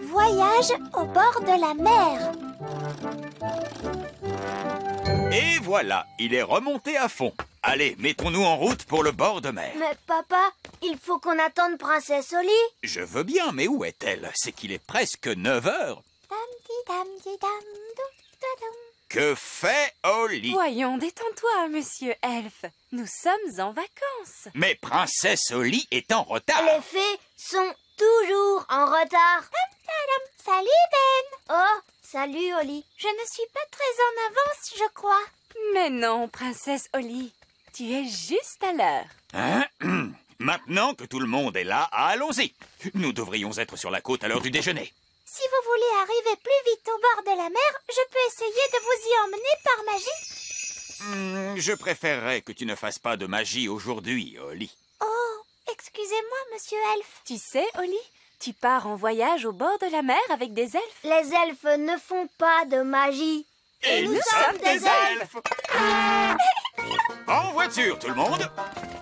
Voyage au bord de la mer. Et voilà, il est remonté à fond. Allez, mettons-nous en route pour le bord de mer. Mais papa, il faut qu'on attende Princesse Oli. Je veux bien, mais où est-elle? C'est qu'il est presque 9 heures. Que fait Oli? Voyons, détends-toi, monsieur Elfe. Nous sommes en vacances. Mais Princesse Oli est en retard. Les fées sont toujours en retard. Salut Ben. Oh, salut Oli. Je ne suis pas très en avance, je crois. Mais non, princesse Oli. Tu es juste à l'heure. Hein? Maintenant que tout le monde est là, allons-y. Nous devrions être sur la côte à l'heure du déjeuner. Si vous voulez arriver plus vite au bord de la mer, je peux essayer de vous y emmener par magie. Je préférerais que tu ne fasses pas de magie aujourd'hui, Oli. Oh, excusez-moi, monsieur Elfe. Tu sais, Oli, tu pars en voyage au bord de la mer avec des elfes. Les elfes ne font pas de magie. Et nous sommes des elfes. En voiture, tout le monde.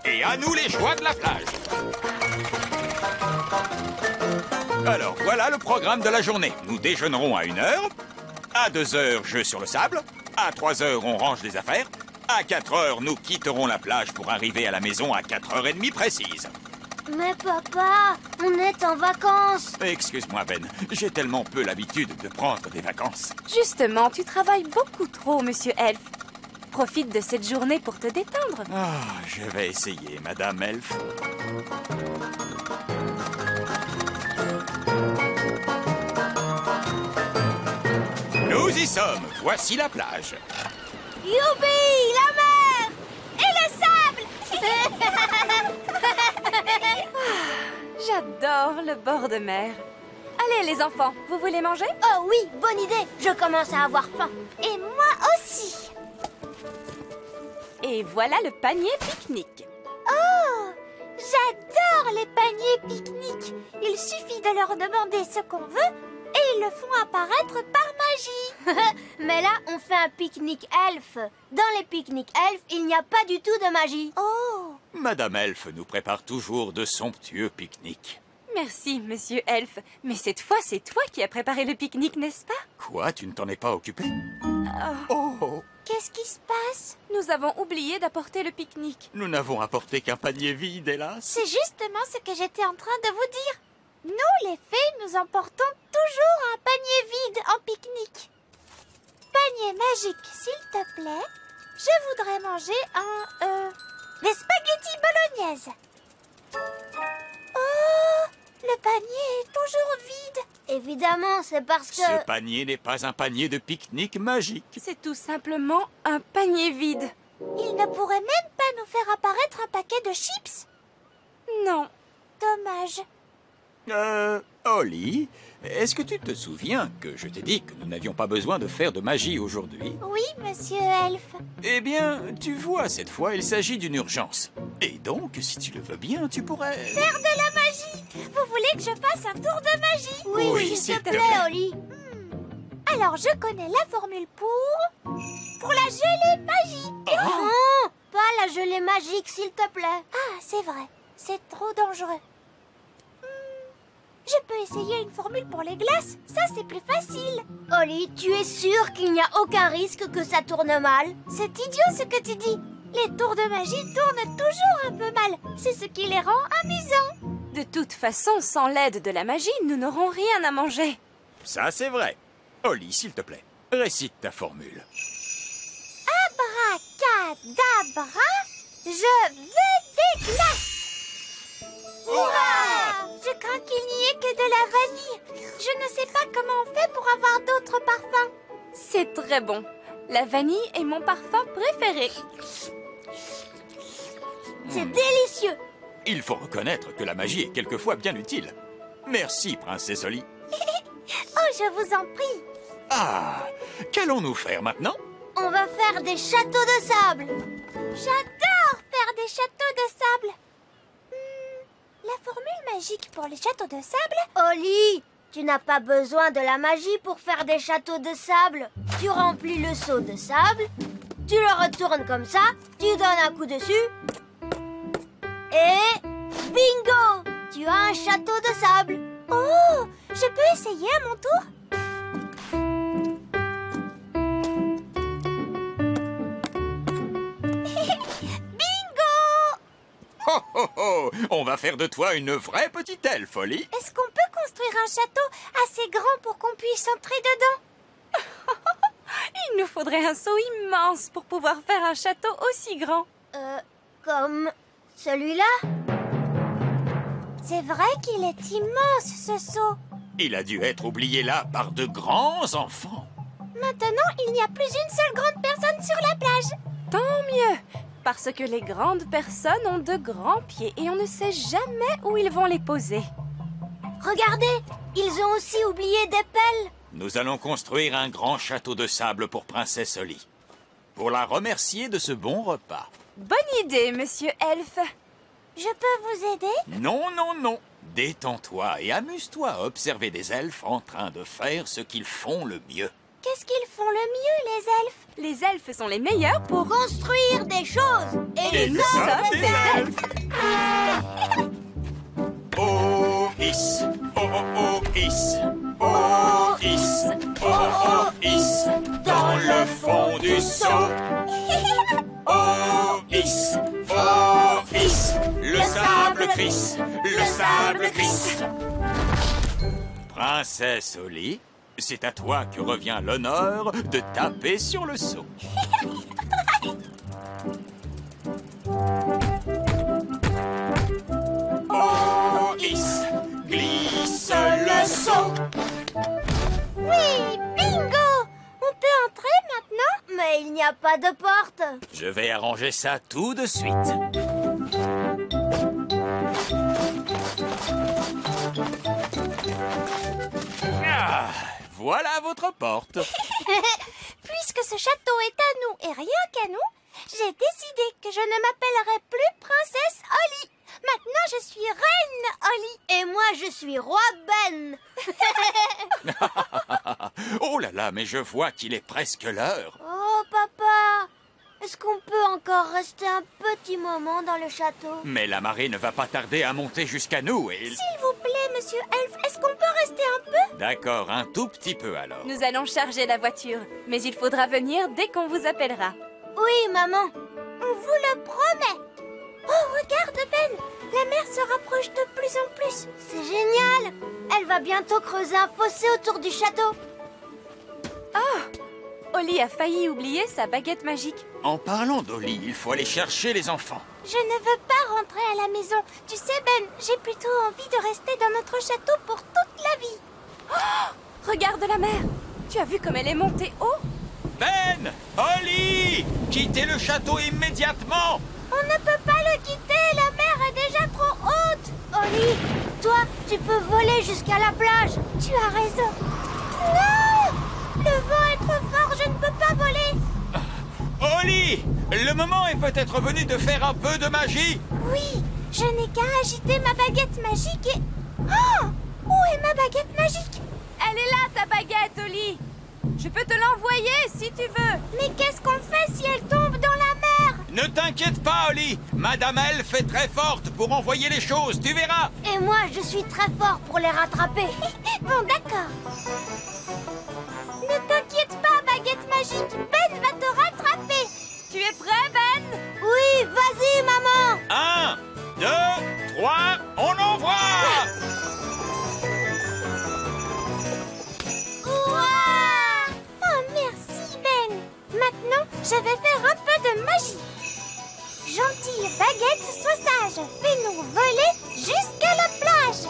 Et à nous les joies de la plage. Alors, voilà le programme de la journée. Nous déjeunerons à 1h. À 2h, jeu sur le sable. À 3h, on range les affaires. À 4h, nous quitterons la plage pour arriver à la maison à 4h30 précises. Mais papa, on est en vacances. Excuse-moi, Ben. J'ai tellement peu l'habitude de prendre des vacances. Justement, tu travailles beaucoup trop, monsieur Elfe. Profite de cette journée pour te détendre. Ah, je vais essayer, Madame Elfe. Nous y sommes. Voici la plage. Youpi, la mer et le sable. J'adore le bord de mer. Allez, les enfants, vous voulez manger? Oh oui, bonne idée. Je commence à avoir faim. Et moi aussi. Et voilà le panier pique-nique. Oh, j'adore les paniers pique-nique. Il suffit de leur demander ce qu'on veut et ils le font apparaître par magie. Mais là, on fait un pique-nique elfe. Dans les pique-niques elfes, il n'y a pas du tout de magie. Oh, Madame Elfe nous prépare toujours de somptueux pique-niques. Merci, monsieur Elfe. Mais cette fois, c'est toi qui as préparé le pique-nique, n'est-ce pas? Quoi, tu ne t'en es pas occupé? Oh, qu'est-ce qui se passe? Nous avons oublié d'apporter le pique-nique. nous n'avons apporté qu'un panier vide, hélas. C'est justement ce que j'étais en train de vous dire. Nous, les fées, nous emportons toujours un panier vide en pique-nique. Panier magique, s'il te plaît. Je voudrais manger des spaghettis bolognaises. Oh, le panier est toujours vide. Évidemment, c'est parce que... Ce panier n'est pas un panier de pique-nique magique. C'est tout simplement un panier vide. Il ne pourrait même pas nous faire apparaître un paquet de chips. Non. Dommage. Oli, est-ce que tu te souviens que je t'ai dit que nous n'avions pas besoin de faire de magie aujourd'hui? Oui, monsieur Elfe. Eh bien, tu vois, cette fois, il s'agit d'une urgence. Et donc, si tu le veux bien, tu pourrais... Faire de la magie. Vous voulez que je fasse un tour de magie? Oui, s'il te plaît, Oli. Alors, je connais la formule pour la gelée magique. Non, pas la gelée magique, s'il te plaît. Ah, c'est vrai. C'est trop dangereux. Je peux essayer une formule pour les glaces. Ça, c'est plus facile. Oli, tu es sûre qu'il n'y a aucun risque que ça tourne mal? C'est idiot ce que tu dis. Les tours de magie tournent toujours un peu mal. C'est ce qui les rend amusants. De toute façon, sans l'aide de la magie, nous n'aurons rien à manger. Ça, c'est vrai. Oli, s'il te plaît, récite ta formule. Abracadabra, je veux des glaces. Hurrah! Je crains qu'il n'y ait que de la vanille. Je ne sais pas comment on fait pour avoir d'autres parfums. C'est très bon. La vanille est mon parfum préféré. C'est délicieux. Il faut reconnaître que la magie est quelquefois bien utile. Merci, princesse Oli. Oh, je vous en prie. Ah, qu'allons-nous faire maintenant? On va faire des châteaux de sable. J'adore faire des châteaux de sable. La formule magique pour les châteaux de sable? Oli, tu n'as pas besoin de la magie pour faire des châteaux de sable. Tu remplis le seau de sable, tu le retournes comme ça, tu donnes un coup dessus et bingo! Tu as un château de sable. Oh, Je peux essayer à mon tour? Bingo! Ho, ho, ho! On va faire de toi une vraie petite elfe, Holly. Est-ce qu'on peut construire un château assez grand pour qu'on puisse entrer dedans? Il nous faudrait un seau immense pour pouvoir faire un château aussi grand. Comme celui-là? C'est vrai qu'il est immense, ce seau. Il a dû être oublié là par de grands enfants. Maintenant, il n'y a plus une seule grande personne sur la plage. Tant mieux, parce que les grandes personnes ont de grands pieds et on ne sait jamais où ils vont les poser. Regardez, ils ont aussi oublié des pelles. Nous allons construire un grand château de sable pour Princesse Holly, pour la remercier de ce bon repas. Bonne idée, Monsieur Elfe. Je peux vous aider? Non, non, non. Détends-toi et amuse-toi à observer des elfes en train de faire ce qu'ils font le mieux. Qu'est-ce qu'ils font le mieux, les elfes? Les elfes sont les meilleurs pour... Construire des choses. Et nous sommes des elfes. Oh, is, oh, oh, oh, is, oh, is, oh, oh, is, dans le fond du seau. Oh, is, le sable crisse, le sable crisse. Princesse Holly, c'est à toi que revient l'honneur de taper sur le seau. Oh, is, glisse le seau. Oui, bingo! On peut entrer maintenant? Mais il n'y a pas de porte. Je vais arranger ça tout de suite. Ah, voilà votre porte. Puisque ce château est à nous et rien qu'à nous, j'ai décidé que je ne m'appellerai plus Princesse Holly. Maintenant, je suis Reine Holly. Et moi, je suis Roi Ben. Oh là là, mais je vois qu'il est presque l'heure. Oh, papa, est-ce qu'on peut encore rester un petit moment dans le château? Mais la marée ne va pas tarder à monter jusqu'à nous et... S'il vous plaît, Monsieur Elf, est-ce qu'on peut rester un peu? D'accord, un tout petit peu alors. Nous allons charger la voiture, mais il faudra venir dès qu'on vous appellera. Oui, maman. On vous le promet. Oh, regarde, Ben, la mer se rapproche de plus en plus. C'est génial. Elle va bientôt creuser un fossé autour du château. Holly a failli oublier sa baguette magique. En parlant d'Holly, il faut aller chercher les enfants. Je ne veux pas rentrer à la maison. Tu sais, Ben, j'ai plutôt envie de rester dans notre château pour toute la vie. Regarde la mer. Tu as vu comme elle est montée haut? Ben! Holly! Quittez le château immédiatement! On ne peut pas le quitter, la mer est déjà trop haute. Holly, toi, tu peux voler jusqu'à la plage. Tu as raison. Non! Le vent est trop fort, je ne peux pas voler. Holly! Le moment est peut-être venu de faire un peu de magie. Oui, je n'ai qu'à agiter ma baguette magique et... Oh! Où est ma baguette magique? Elle est là, ta baguette, Holly. Je peux te l'envoyer si tu veux. Mais qu'est-ce qu'on fait si elle tombe dans la mer? Ne t'inquiète pas, Holly. Madame Elfe est très forte pour envoyer les choses, tu verras. Et moi, je suis très fort pour les rattraper. Bon, d'accord. Ne t'inquiète pas, baguette magique. Ben va te rattraper. Tu es prêt, Ben? Oui, vas-y, maman. 1, 2, 3, on envoie! Ouah! Oh, merci, Ben. Maintenant, je vais faire un peu de magie. Gentille baguette, sois sage. Fais-nous voler jusqu'à la plage.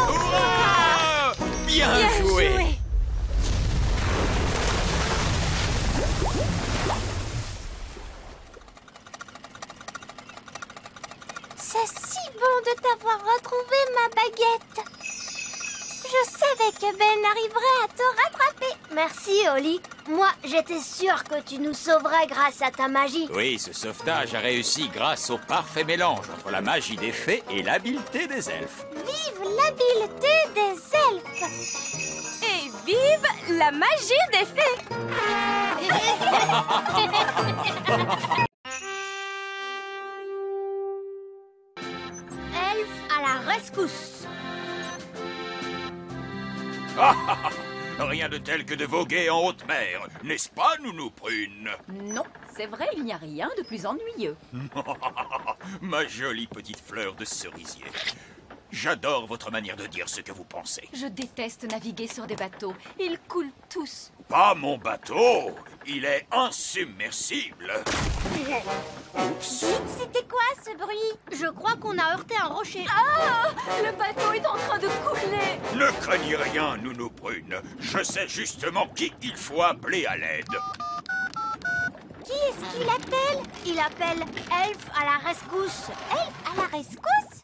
Hurrah! Bien joué! C'est si bon de t'avoir retrouvé, ma baguette. Je savais que Ben arriverait à te rattraper. Merci, Holly. Moi, j'étais sûre que tu nous sauverais grâce à ta magie. Oui, ce sauvetage a réussi grâce au parfait mélange entre la magie des fées et l'habileté des elfes. Vive l'habileté des elfes. Et vive la magie des fées! Elf à la rescousse. Rien de tel que de voguer en haute mer, n'est-ce pas, Nounou Prune? Non, c'est vrai, il n'y a rien de plus ennuyeux. Ma jolie petite fleur de cerisier. J'adore votre manière de dire ce que vous pensez. Je déteste naviguer sur des bateaux. Ils coulent tous. Pas mon bateau, il est insubmersible. Oups. Vite, c'était quoi ce bruit? Je crois qu'on a heurté un rocher. Ah! Le bateau est en train de couler. Ne craignez rien, Nounou Prune. Je sais justement qui il faut appeler à l'aide. Qui est-ce qu'il appelle? Il appelle Elf à la rescousse. Elf à la rescousse?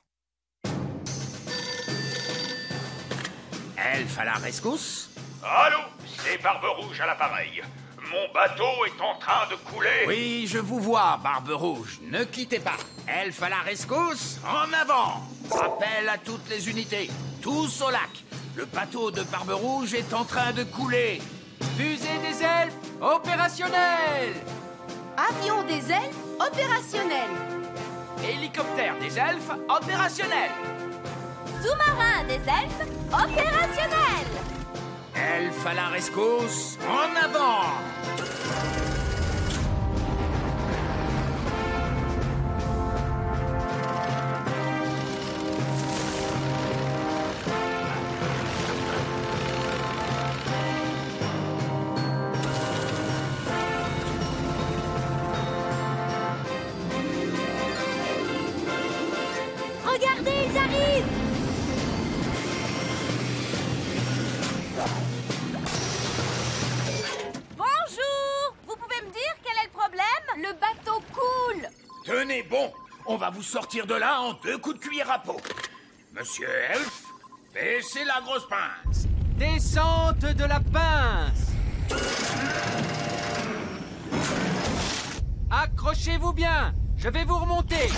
Elf à la rescousse? Allô, c'est Barbe Rouge à l'appareil. Mon bateau est en train de couler. Oui, je vous vois, Barbe Rouge. Ne quittez pas. Elf à la rescousse, en avant. Appel à toutes les unités. Tous au lac. Le bateau de Barbe Rouge est en train de couler. Fusée des elfes opérationnelle. Avion des elfes opérationnel. Hélicoptère des elfes opérationnel. Sous-marin des elfes opérationnel. Elf à la rescousse, en avant. Regardez, ils arrivent. Bonjour. Vous pouvez me dire quel est le problème? Le bateau coule. Tenez bon, on va vous sortir de là en 2 coups de cuillère à peau. Monsieur Elf, baissez la grosse pince. Descente de la pince. Accrochez-vous bien. Je vais vous remonter.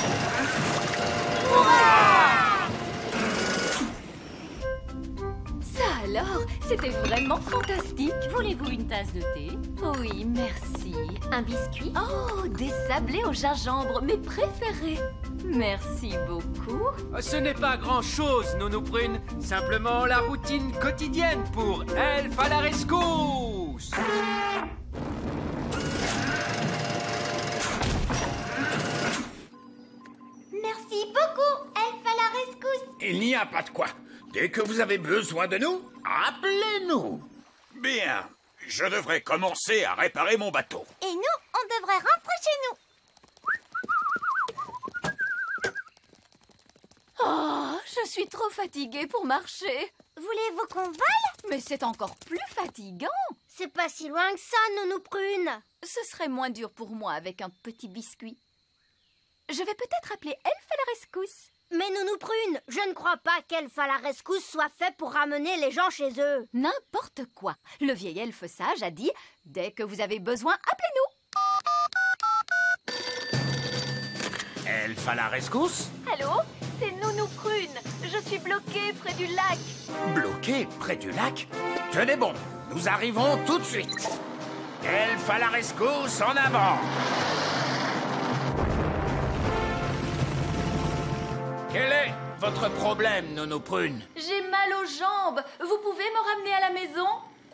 Ça alors, c'était vraiment fantastique. Voulez-vous une tasse de thé? Oui, merci. Un biscuit? Oh, des sablés au gingembre, mes préférés. Merci beaucoup. Ce n'est pas grand-chose, Nounou Prune. Simplement la routine quotidienne pour Elf à la rescousse. Merci beaucoup, Elf à la rescousse. Il n'y a pas de quoi. Dès que vous avez besoin de nous, appelez-nous. Bien, je devrais commencer à réparer mon bateau. Et nous, on devrait rentrer chez nous. Oh, je suis trop fatiguée pour marcher. Voulez-vous qu'on vole? Mais c'est encore plus fatigant. C'est pas si loin que ça, Nounou Prune. Ce serait moins dur pour moi avec un petit biscuit. Je vais peut-être appeler Elf à la rescousse. Mais Nounou Prune, je ne crois pas qu'Elf à la rescousse soit fait pour ramener les gens chez eux. N'importe quoi. Le vieil elfe sage a dit « Dès que vous avez besoin, appelez-nous ». Elf à la rescousse? Allô? C'est Nounou Prune. Je suis bloquée près du lac. Bloqué près du lac? Tenez bon, nous arrivons tout de suite. Elf à la rescousse, en avant. Quel est votre problème, Nounou Prune? J'ai mal aux jambes. Vous pouvez me ramener à la maison?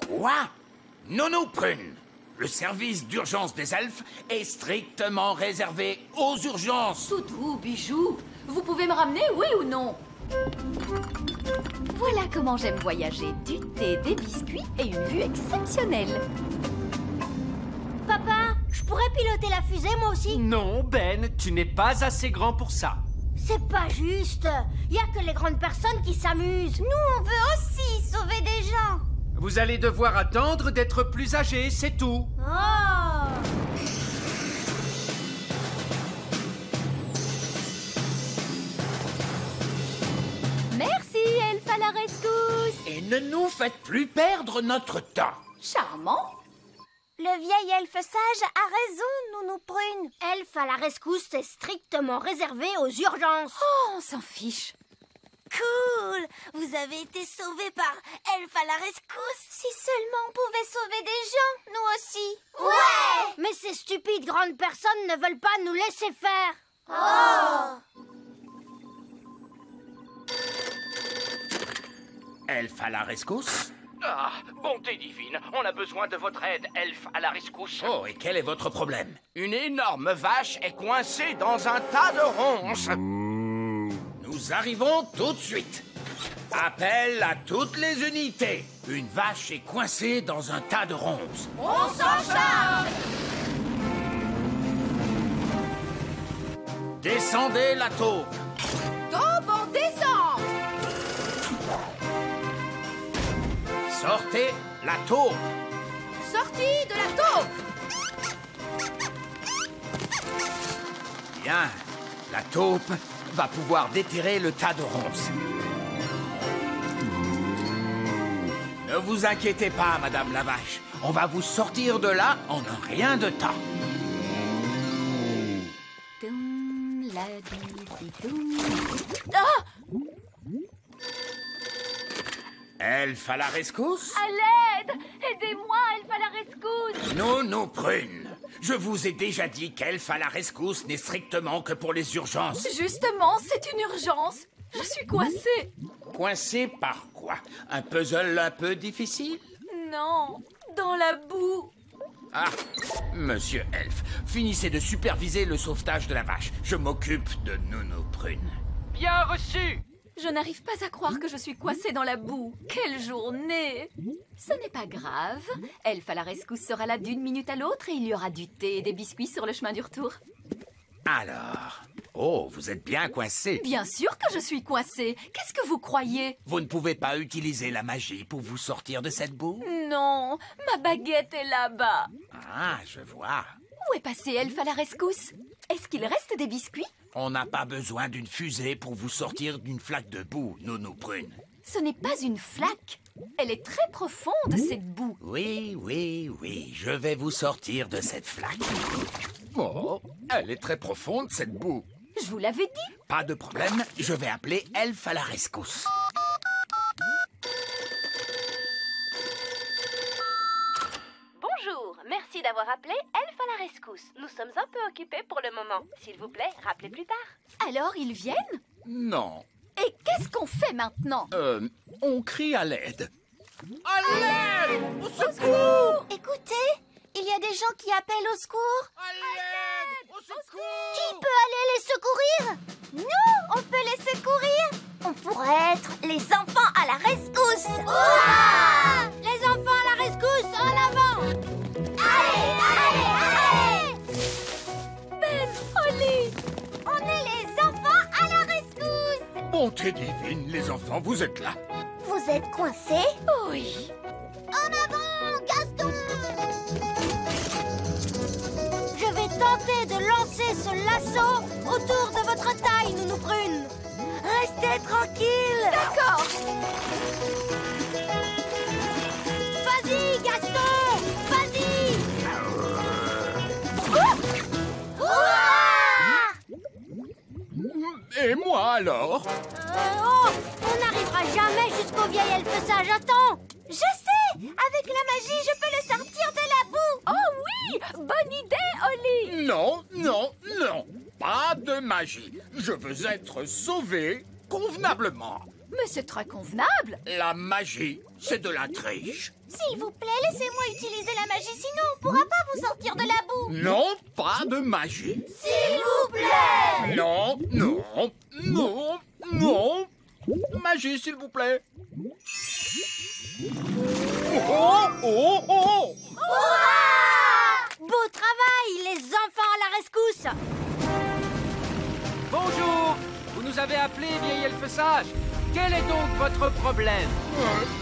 Quoi? Nounou Prune, le service d'urgence des elfes est strictement réservé aux urgences. Toutou, bijou, vous pouvez me ramener, oui ou non? Voilà comment j'aime voyager. Du thé, des biscuits et une vue exceptionnelle. Papa, je pourrais piloter la fusée moi aussi? Non, Ben, tu n'es pas assez grand pour ça. C'est pas juste. Il y a que les grandes personnes qui s'amusent. Nous, on veut aussi sauver des gens. Vous allez devoir attendre d'être plus âgé, c'est tout. Oh! Merci, Elf à la rescousse. Et ne nous faites plus perdre notre temps. Charmant. Le vieil elfe sage a raison, Nounou Prune. Elf à la rescousse est strictement réservé aux urgences. Oh, on s'en fiche. Cool. Vous avez été sauvés par Elf à la rescousse. Si seulement on pouvait sauver des gens, nous aussi. Ouais! Mais ces stupides grandes personnes ne veulent pas nous laisser faire. Oh! Elfe à la rescousse? Ah, bonté divine, on a besoin de votre aide, Elfe à la rescousse. Oh, et quel est votre problème? Une énorme vache est coincée dans un tas de ronces. Nous arrivons tout de suite. Appel à toutes les unités. Une vache est coincée dans un tas de ronces. On s'en charge! Descendez la taupe. Taupe en descente! Sortez la taupe. Sortie de la taupe! Bien, la taupe va pouvoir déterrer le tas de ronces. Ne vous inquiétez pas, Madame la Vache. On va vous sortir de là en un rien de temps. Doum, la di di doum. Elfe à la rescousse? À l'aide! Aidez-moi, Elfe à la rescousse! Non, Prune. Je vous ai déjà dit qu'Elfe à la rescousse n'est strictement que pour les urgences. Justement, c'est une urgence. Je suis coincée. Coincé par quoi? Un puzzle un peu difficile? Non, dans la boue. Ah, Monsieur Elfe, finissez de superviser le sauvetage de la vache. Je m'occupe de Nounou Prune. Bien reçu! Je n'arrive pas à croire que je suis coincée dans la boue. Quelle journée! Ce n'est pas grave. Elfe à la rescousse sera là d'une minute à l'autre et il y aura du thé et des biscuits sur le chemin du retour. Alors... Oh, vous êtes bien coincé. Bien sûr que je suis coincée. Qu'est-ce que vous croyez? Vous ne pouvez pas utiliser la magie pour vous sortir de cette boue? Non, ma baguette est là-bas. Ah, je vois. Où est passé Elfe à la rescousse? Est-ce qu'il reste des biscuits? On n'a pas besoin d'une fusée pour vous sortir d'une flaque de boue, Nounou Prune. Ce n'est pas une flaque. Elle est très profonde, cette boue. Oui, je vais vous sortir de cette flaque. Oh, elle est très profonde, cette boue. Je vous l'avais dit. Pas de problème, je vais appeler Elfe à la rescousse. Bonjour, merci d'avoir appelé Elfe à la rescousse. Nous sommes un peu occupés pour le moment. S'il vous plaît, rappelez plus tard. Alors, ils viennent? Non. Et qu'est-ce qu'on fait maintenant? On crie à l'aide. À l'aide! Au secours! Écoutez, il y a des gens qui appellent au secours. À l'aide! Au secours! Qui peut aller les secourir? Nous, on peut les secourir. On pourrait être les enfants à la rescousse. Hurrah! Les enfants à la rescousse, en avant! Allez, allez, allez! Ben, Holly! On est les enfants à la rescousse. Bonté divine, les enfants, vous êtes là. Vous êtes coincés? Oui. En avant, Gaston! Je vais tenter de lancer ce lasso autour de votre taille, Nounou Prune. Restez tranquille. D'accord. Vas-y, Gaston! Vas-y! Et moi alors? On n'arrivera jamais jusqu'au vieil elfe sage. Attends! Je sais! Avec la magie, je peux le sortir de la boue! Oh oui! Bonne idée, Holly! Non, pas de magie. Je veux être sauvé convenablement. Mais c'est très convenable. La magie, c'est de la triche. S'il vous plaît, laissez-moi utiliser la magie, sinon on pourra pas vous sortir de la boue! Non, pas de magie. S'il vous plaît! Non. Magie, s'il vous plaît. Oh! Hurrah! Beau travail, les enfants à la rescousse! Bonjour! Vous nous avez appelé, vieil elfe sage. Quel est donc votre problème?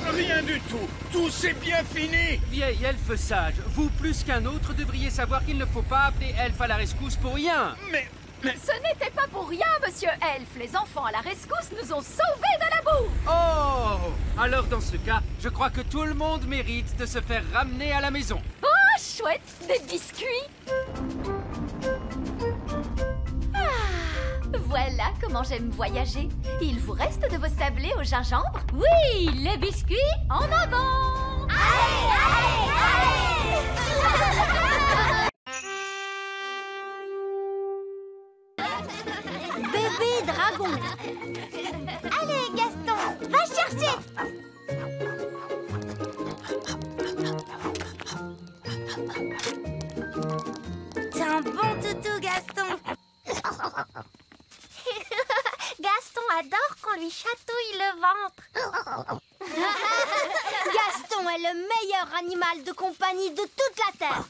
Rien du tout. Tout c'est bien fini. Vieil elfe sage, vous plus qu'un autre devriez savoir qu'il ne faut pas appeler Elfe à la rescousse pour rien. Mais Ce n'était pas pour rien, monsieur Elfe. Les enfants à la rescousse nous ont sauvés de la boue. Oh! Alors dans ce cas, je crois que tout le monde mérite de se faire ramener à la maison. Oh, chouette, des biscuits. Voilà comment j'aime voyager. Il vous reste de vos sablés au gingembre? Oui, les biscuits en avant! Allez, allez, allez! Bébé, bébé dragon. Allez, Gaston, va chercher. T'es un bon toutou, Gaston. Gaston adore qu'on lui chatouille le ventre. Gaston est le meilleur animal de compagnie de toute la Terre.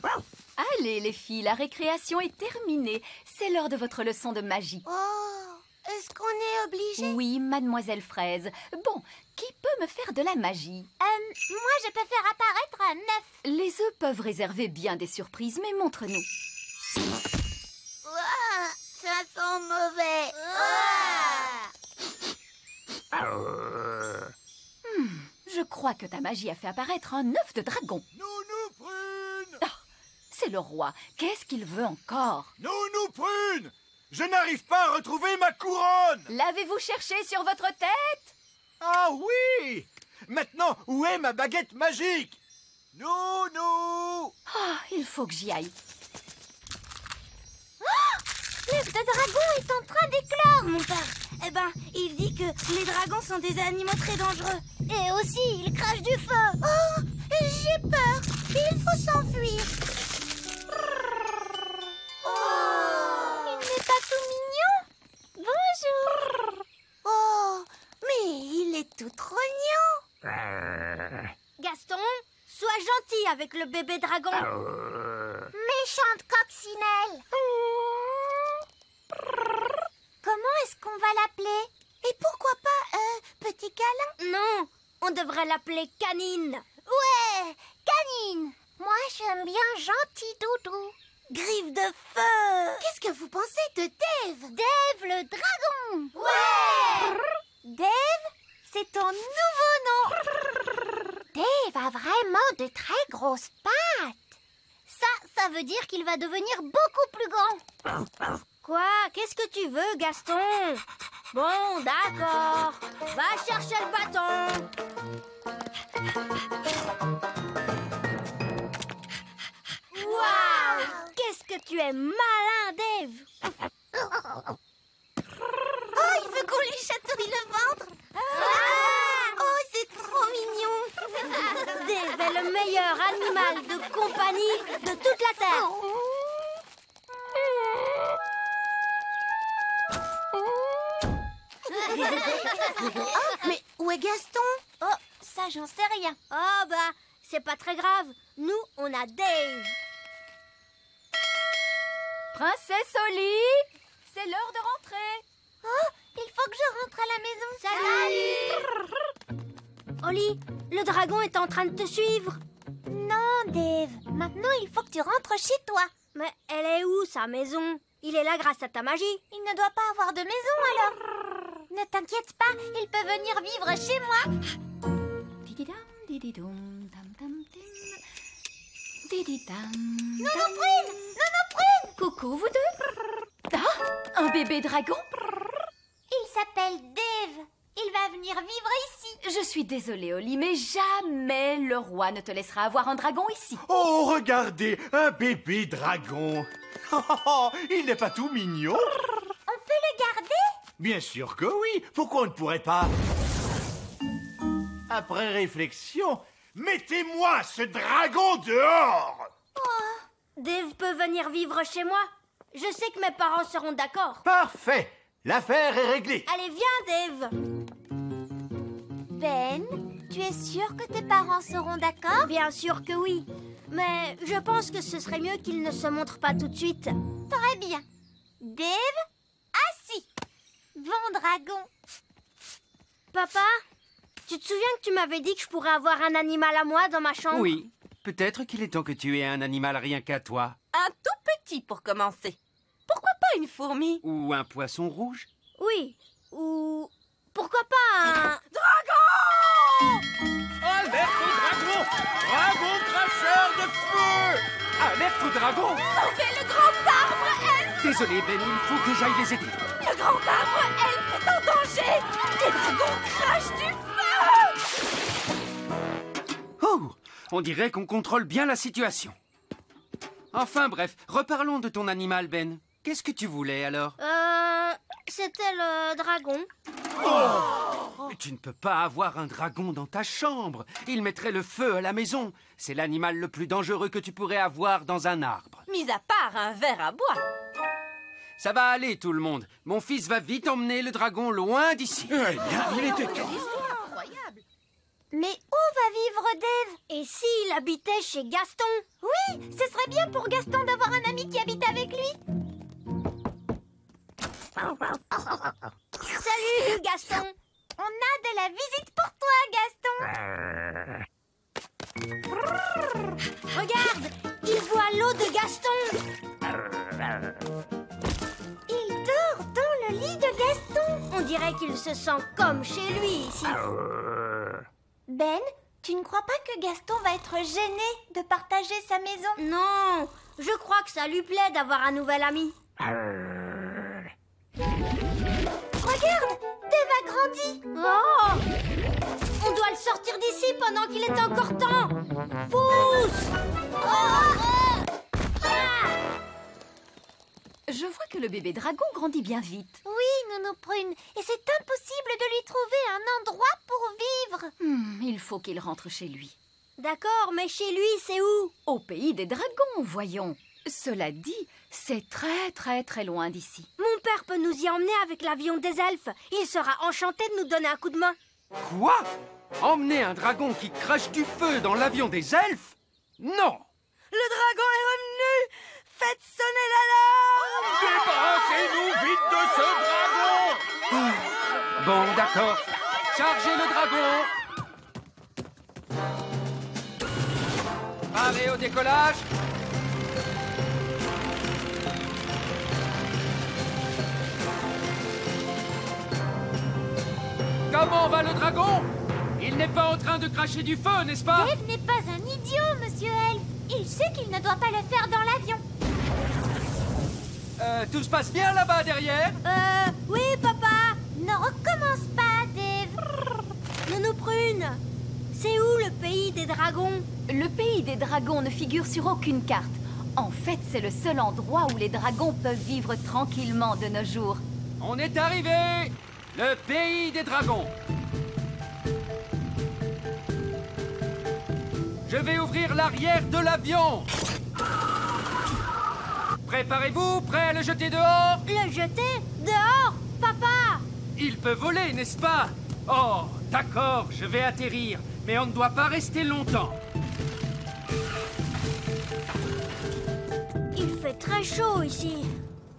Allez, les filles, la récréation est terminée. C'est l'heure de votre leçon de magie. Oh, est-ce qu'on est obligé? Oui, mademoiselle Fraise. Bon, qui peut me faire de la magie? Moi, je peux faire apparaître un œuf. Les œufs peuvent réserver bien des surprises, mais montre-nous. Ouah, ça sent mauvais. Je crois que ta magie a fait apparaître un œuf de dragon. Nounou Prune! C'est le roi. Qu'est-ce qu'il veut encore? Nounou Prune! Je n'arrive pas à retrouver ma couronne! L'avez-vous cherché sur votre tête? Ah oui! Maintenant, où est ma baguette magique? Nounou! Il faut que j'y aille. L'œuf de dragon est en train d'éclore. Mon père, eh ben, il dit que les dragons sont des animaux très dangereux. Et aussi, ils crachent du feu. Oh, j'ai peur. Il faut s'enfuir. Oh, il n'est pas tout mignon. Bonjour. Oh, mais il est tout trognon. Gaston, sois gentil avec le bébé dragon. Méchante coccinelle. Comment est-ce qu'on va l'appeler? Et pourquoi pas petit câlin? Non, on devrait l'appeler Canine. Ouais, Canine. Moi, j'aime bien Gentil Doudou. Griffe de feu. Qu'est-ce que vous pensez de Dave? Dave le dragon. Ouais. Dave, c'est ton nouveau nom. Dave a vraiment de très grosses pattes. Ça veut dire qu'il va devenir beaucoup plus grand. Quoi? Qu'est-ce que tu veux, Gaston? Bon, d'accord. Va chercher le bâton. Waouh! Qu'est-ce que tu es malin, Dave! Oh, il veut qu'on lui chatouille le ventre. Oh, c'est trop mignon. Dave est le meilleur animal de compagnie de toute la Terre. Mais où est Gaston? Oh, ça, j'en sais rien. Oh bah, c'est pas très grave. Nous, on a Dave. Princesse Oli, c'est l'heure de rentrer. Oh, il faut que je rentre à la maison. Salut! Oli, le dragon est en train de te suivre. Non, Dave. Maintenant, il faut que tu rentres chez toi. Mais elle est où, sa maison? Il est là grâce à ta magie. Il ne doit pas avoir de maison, alors. Ne t'inquiète pas, il peut venir vivre chez moi. Dididam, dididoum, dam, dam, dim. Dididam, Nounou dam. Prune! Nounou Prune! Coucou, vous deux. Ah, un bébé dragon? Il s'appelle Dave. Il va venir vivre ici. Je suis désolée, Oli, mais jamais le roi ne te laissera avoir un dragon ici. Oh, regardez, un bébé dragon. Il n'est pas tout mignon? On peut le garder? Bien sûr que oui. Pourquoi on ne pourrait pas? Après réflexion, mettez-moi ce dragon dehors. Dave peut venir vivre chez moi. Je sais que mes parents seront d'accord. Parfait. L'affaire est réglée. Allez, viens, Dave. Ben, tu es sûr que tes parents seront d'accord? Bien sûr que oui. Mais je pense que ce serait mieux qu'ils ne se montrent pas tout de suite. Très bien. Dave, assis. Bon dragon. Papa, tu te souviens que tu m'avais dit que je pourrais avoir un animal à moi dans ma chambre? Oui, peut-être qu'il est temps que tu aies un animal rien qu'à toi. Un tout petit pour commencer. Pourquoi pas une fourmi? Ou un poisson rouge. Oui. Ou pourquoi pas un... Alerte au dragon! Dragon cracheur de feu! Alerte au dragon! Sauvez le grand arbre, elfe! Désolé, Ben, il faut que j'aille les aider. Le grand arbre, elfe est en danger! Les dragons crachent du feu! Oh, on dirait qu'on contrôle bien la situation. Enfin bref, reparlons de ton animal, Ben. Qu'est-ce que tu voulais alors? c'était le dragon. Mais tu ne peux pas avoir un dragon dans ta chambre. Il mettrait le feu à la maison. C'est l'animal le plus dangereux que tu pourrais avoir dans un arbre. Mis à part un verre à bois. Ça va aller, tout le monde. Mon fils va vite emmener le dragon loin d'ici. Eh bien, il était temps. Mais où va vivre Dave? Et s'il habitait chez Gaston? Oui, ce serait bien pour Gaston d'avoir un ami qui habite avec lui. Salut, Gaston. On a de la visite pour toi, Gaston. Regarde, il boit l'eau de Gaston. Il dort dans le lit de Gaston. On dirait qu'il se sent comme chez lui ici. Ben, tu ne crois pas que Gaston va être gêné de partager sa maison? Non, je crois que ça lui plaît d'avoir un nouvel ami. Regarde, Dave a grandi. Oh! On doit le sortir d'ici pendant qu'il est encore temps. Pousse! Je vois que le bébé dragon grandit bien vite. Oui, Nounou Prune, et c'est impossible de lui trouver un endroit pour vivre. Il faut qu'il rentre chez lui. D'accord, mais chez lui, c'est où? Au pays des dragons, voyons. Cela dit, c'est très très très loin d'ici. Mon père peut nous y emmener avec l'avion des elfes. Il sera enchanté de nous donner un coup de main. Quoi? Emmener un dragon qui crache du feu dans l'avion des elfes? Non! Le dragon est revenu! Faites sonner l'alarme! Débarrassez-nous vite de ce dragon! Bon, d'accord. Chargez le dragon! Parez au décollage! Comment va le dragon? Il n'est pas en train de cracher du feu, n'est-ce pas? Dave n'est pas un idiot, monsieur Elf. Il sait qu'il ne doit pas le faire dans l'avion. Tout se passe bien là-bas derrière? Oui, papa! Ne recommence pas, Dave. Nounou Prune, c'est où le pays des dragons? Le pays des dragons ne figure sur aucune carte. En fait, c'est le seul endroit où les dragons peuvent vivre tranquillement de nos jours. On est arrivé! Le pays des dragons! Je vais ouvrir l'arrière de l'avion! Préparez-vous, prêt à le jeter dehors? Le jeter? Dehors? Papa! Il peut voler, n'est-ce pas? Oh, d'accord, je vais atterrir, mais on ne doit pas rester longtemps. Il fait très chaud ici.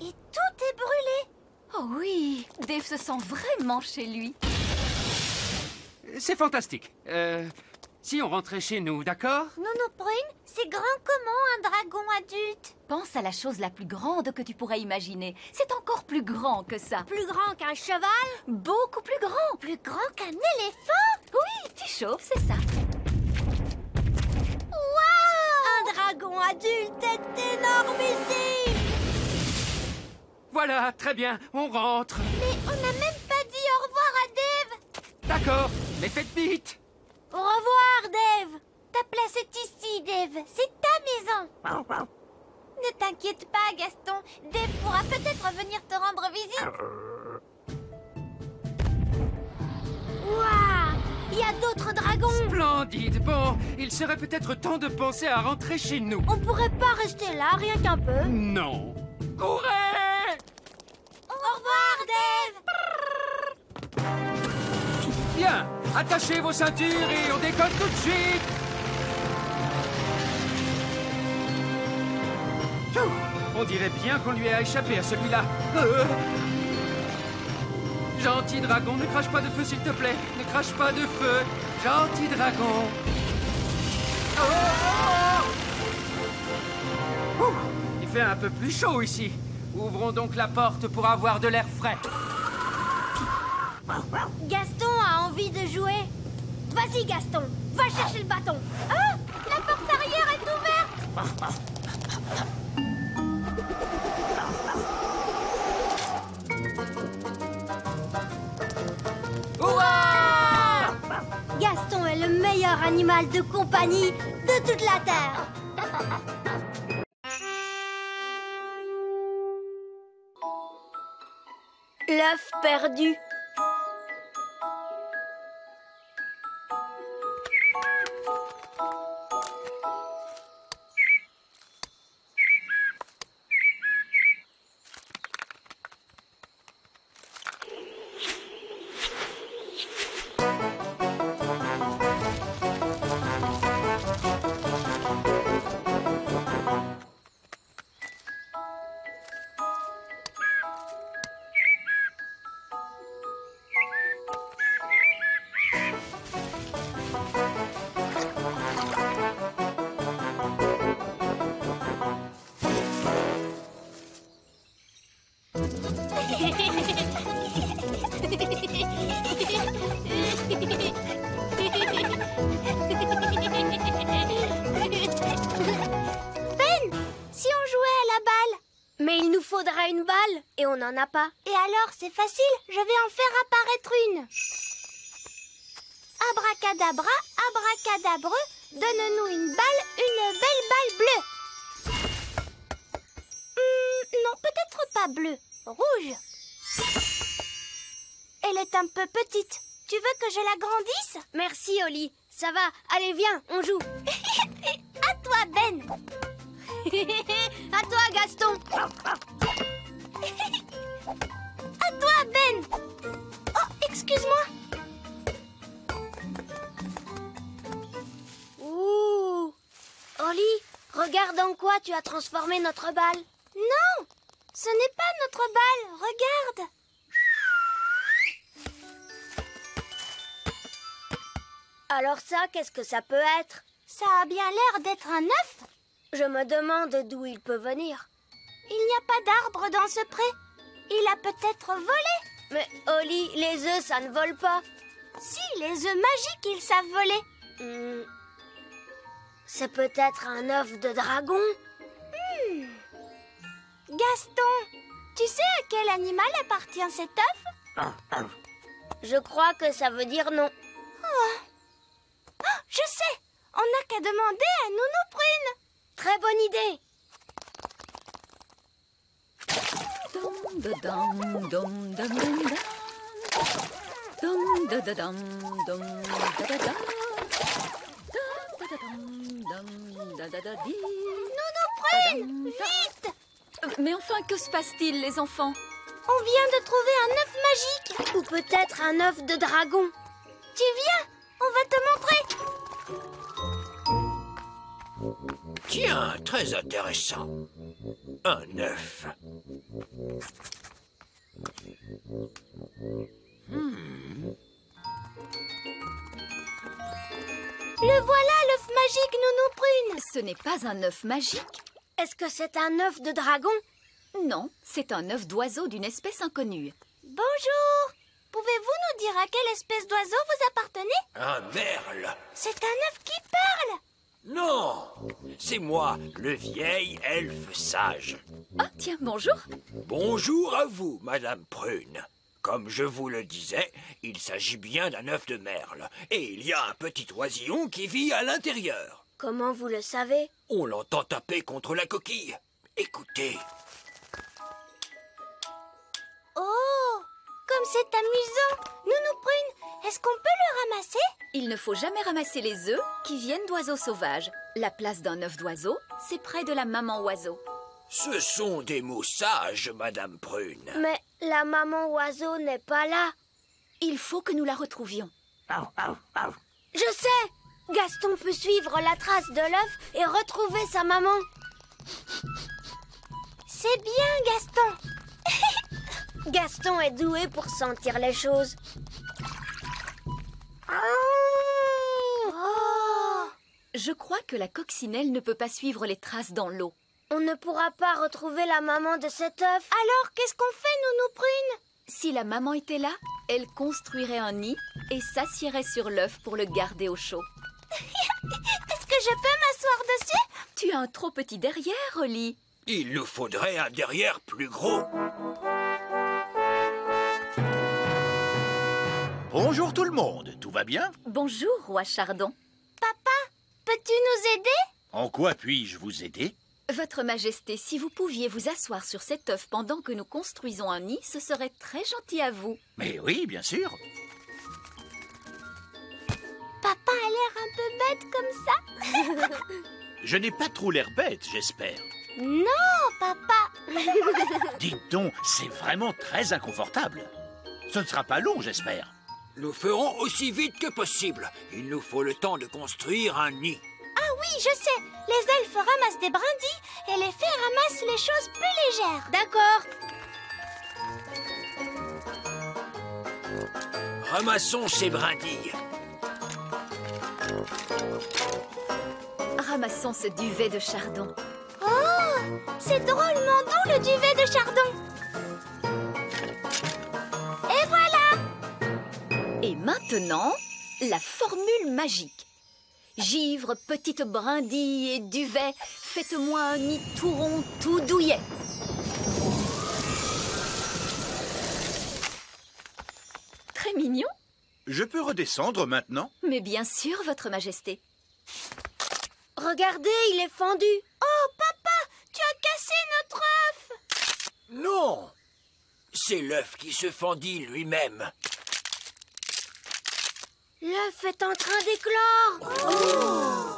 Et tout est brûlé. Oh oui, Dave se sent vraiment chez lui. C'est fantastique. Si on rentrait chez nous, d'accord? Nounou Prune, c'est grand comment un dragon adulte? Pense à la chose la plus grande que tu pourrais imaginer. C'est encore plus grand que ça. Plus grand qu'un cheval? Beaucoup plus grand. Plus grand qu'un éléphant? Oui, tu chauffes, c'est ça. Un dragon adulte est énormissime! Voilà, très bien, on rentre. Mais on n'a même pas dit au revoir à Dave. D'accord, mais faites vite. Au revoir, Dave! Ta place est ici, Dave. C'est ta maison. Ne t'inquiète pas, Gaston. Dave pourra peut-être venir te rendre visite. Waouh! Il y a d'autres dragons! Splendide. Bon, il serait peut-être temps de penser à rentrer chez nous. On pourrait pas rester là, rien qu'un peu? Non. Courez! Au revoir, Dave! Bien, attachez vos ceintures et on décolle tout de suite. Pfiou, on dirait bien qu'on lui a échappé à celui-là. Gentil dragon, ne crache pas de feu s'il te plaît. Ne crache pas de feu. Gentil dragon. Ouh, il fait un peu plus chaud ici. Ouvrons donc la porte pour avoir de l'air frais. Gaston a envie de jouer. Vas-y, Gaston, va chercher le bâton. Ah! La porte arrière est ouverte. Hurrah! Gaston est le meilleur animal de compagnie de toute la Terre. L'œuf perdu. Mais il nous faudra une balle, et on n'en a pas. Et alors, c'est facile, je vais en faire apparaître une. Abracadabra, abracadabreux, donne-nous une belle balle bleue. Non, peut-être pas bleue, rouge. Elle est un peu petite. Tu veux que je la grandisse? Merci, Oli. Ça va. Allez, viens, on joue. À toi, Ben. À toi, Gaston. À toi, Ben. Oh, excuse-moi. Ouh. Oli, regarde en quoi tu as transformé notre balle. Non, ce n'est pas notre balle. Regarde. Alors ça, qu'est-ce que ça peut être? Ça a bien l'air d'être un œuf. Je me demande d'où il peut venir. Il n'y a pas d'arbre dans ce pré. Il a peut-être volé. Mais Oli, les œufs, ça ne vole pas. Si, les œufs magiques, ils savent voler. C'est peut-être un œuf de dragon. Gaston, tu sais à quel animal appartient cet œuf? Je crois que ça veut dire non. Oh, je sais. On n'a qu'à demander à Nounou Prune. Très bonne idée. Nounou Prune, vite! Mais enfin, que se passe-t-il, les enfants? On vient de trouver un œuf magique. Ou peut-être un œuf de dragon. Tu viens, on va te montrer. Tiens, très intéressant. Un œuf. Le voilà, l'œuf magique, Nounou Prune. Ce n'est pas un œuf magique. Est-ce que c'est un œuf de dragon? Non, c'est un œuf d'oiseau d'une espèce inconnue. Bonjour. Pouvez-vous nous dire à quelle espèce d'oiseau vous appartenez? Un merle. C'est un œuf qui parle. Non, c'est moi, le vieil elfe sage. Ah, tiens, bonjour. Bonjour à vous, Madame Prune. Comme je vous le disais, il s'agit bien d'un œuf de merle. Et il y a un petit oisillon qui vit à l'intérieur. Comment vous le savez? On l'entend taper contre la coquille. Écoutez. Oh, comme c'est amusant. Nounou Prune, est-ce qu'on peut le ramasser? Il ne faut jamais ramasser les œufs qui viennent d'oiseaux sauvages. La place d'un œuf d'oiseau, c'est près de la maman oiseau. Ce sont des mots sages, Madame Prune. Mais la maman oiseau n'est pas là. Il faut que nous la retrouvions. Je sais! Gaston peut suivre la trace de l'œuf et retrouver sa maman. C'est bien, Gaston. Gaston est doué pour sentir les choses. Oh. Je crois que la coccinelle ne peut pas suivre les traces dans l'eau. On ne pourra pas retrouver la maman de cet œuf. Alors, qu'est-ce qu'on fait, Nounou Prune? Si la maman était là, elle construirait un nid et s'assiérait sur l'œuf pour le garder au chaud. Est-ce que je peux m'asseoir dessus? Tu as un trop petit derrière, Oli. Il nous faudrait un derrière plus gros. Bonjour tout le monde, tout va bien? Bonjour, roi Chardon. Papa, peux-tu nous aider? En quoi puis-je vous aider? Votre Majesté, si vous pouviez vous asseoir sur cet œuf pendant que nous construisons un nid, ce serait très gentil à vous. Mais oui, bien sûr. Papa a l'air un peu bête comme ça. Je n'ai pas trop l'air bête, j'espère. Non, papa. Dites donc, c'est vraiment très inconfortable. Ce ne sera pas long, j'espère. Nous ferons aussi vite que possible. Il nous faut le temps de construire un nid. Ah oui, je sais. Les elfes ramassent des brindilles et les fées ramassent les choses plus légères. D'accord. Ramassons ces brindilles. Ramassons ce duvet de chardon. Oh, c'est drôlement doux le duvet de chardon. Et voilà. Et maintenant, la formule magique. Givre, petite brindille et duvet, faites-moi un nid tout rond, tout douillet. Très mignon. Je peux redescendre maintenant? Mais bien sûr, Votre Majesté. Regardez, il est fendu. Oh, papa, tu as cassé notre œuf. Non! C'est l'œuf qui se fendit lui-même. L'œuf est en train d'éclore. Oh,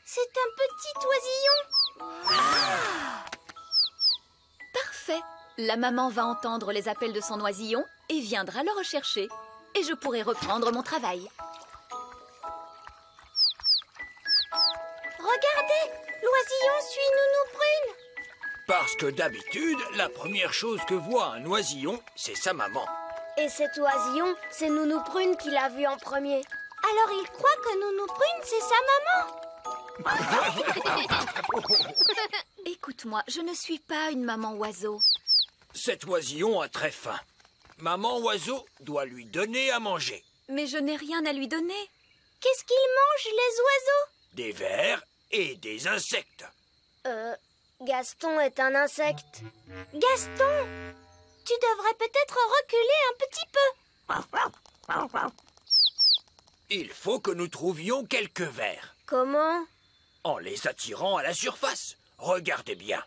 c'est un petit oisillon. Parfait. La maman va entendre les appels de son oisillon et viendra le rechercher. Et je pourrai reprendre mon travail. Regardez, l'oisillon suit Nounou Prune. Parce que d'habitude, la première chose que voit un oisillon, c'est sa maman. Et cet oisillon, c'est Nounou Prune qui l'a vu en premier. Alors il croit que Nounou Prune, c'est sa maman. Écoute-moi, je ne suis pas une maman oiseau. Cet oisillon a très faim. Maman oiseau doit lui donner à manger. Mais je n'ai rien à lui donner. Qu'est-ce qu'ils mangent, les oiseaux? Des vers et des insectes. Gaston est un insecte. Gaston, tu devrais peut-être reculer un petit peu. Il faut que nous trouvions quelques vers. Comment? En les attirant à la surface. Regardez bien.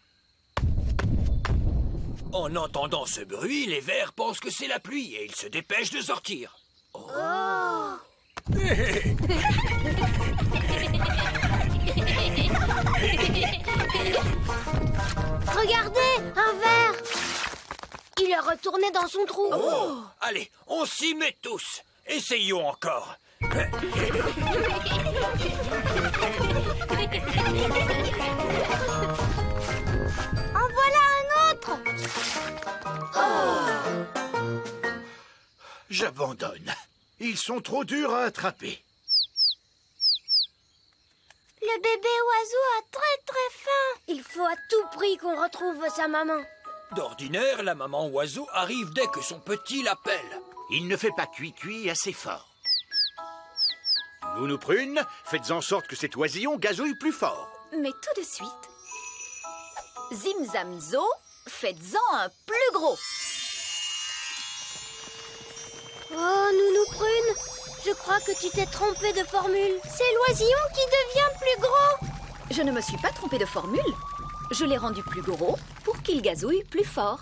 En entendant ce bruit, les vers pensent que c'est la pluie et ils se dépêchent de sortir. Oh. Regardez, un ver. Il est retourné dans son trou. Oh. Allez, on s'y met tous. Essayons encore. En voilà un autre. J'abandonne. Ils sont trop durs à attraper. Le bébé oiseau a très très faim. Il faut à tout prix qu'on retrouve sa maman. D'ordinaire, la maman oiseau arrive dès que son petit l'appelle. Il ne fait pas cuit-cuit assez fort. Nounou Prune, faites en sorte que cet oisillon gazouille plus fort. Mais tout de suite, Zim Zam Zo, faites-en un plus gros. Oh, Nounou Prune, je crois que tu t'es trompée de formule. C'est l'oisillon qui devient plus gros. Je ne me suis pas trompée de formule. Je l'ai rendu plus gros pour qu'il gazouille plus fort.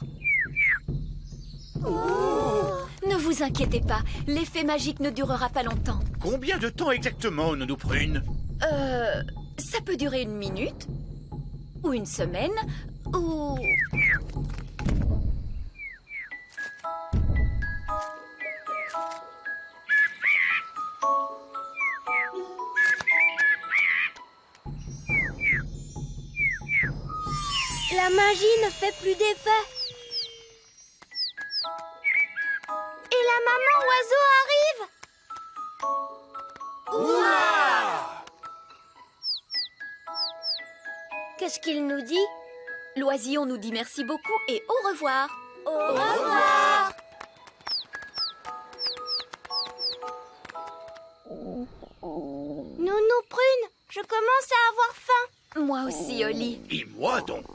Ne vous inquiétez pas, l'effet magique ne durera pas longtemps. Combien de temps exactement, Nounou Prune? Ça peut durer 1 minute, ou 1 semaine, ou... La magie ne fait plus d'effet. Et la maman oiseau arrive. Ouah! Qu'est-ce qu'il nous dit? L'oisillon nous dit merci beaucoup et au revoir. Au revoir. Nounou Prune, je commence à avoir faim. Moi aussi, Oli. Et moi donc?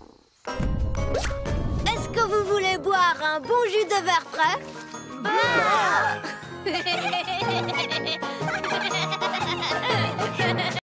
Est-ce que vous voulez boire un bon jus de verre frais?